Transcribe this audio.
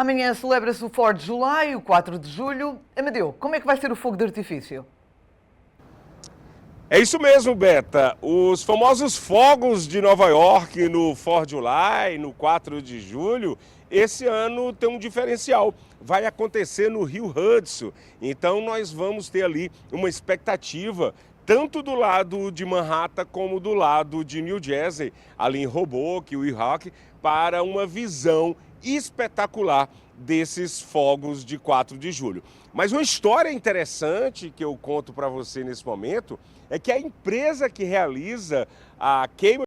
Amanhã celebra-se o 4 de July, o 4 de julho. Amadeu, como é que vai ser o fogo de artifício? É isso mesmo, Beta. Os famosos fogos de Nova York no 4 de July, no 4 de julho, esse ano tem um diferencial. Vai acontecer no Rio Hudson. Então nós vamos ter ali uma expectativa tanto do lado de Manhattan como do lado de New Jersey, ali em Hoboken, Weehawken, para uma visão espetacular desses fogos de 4 de julho. Mas uma história interessante que eu conto para você nesse momento é que a empresa que realiza a queima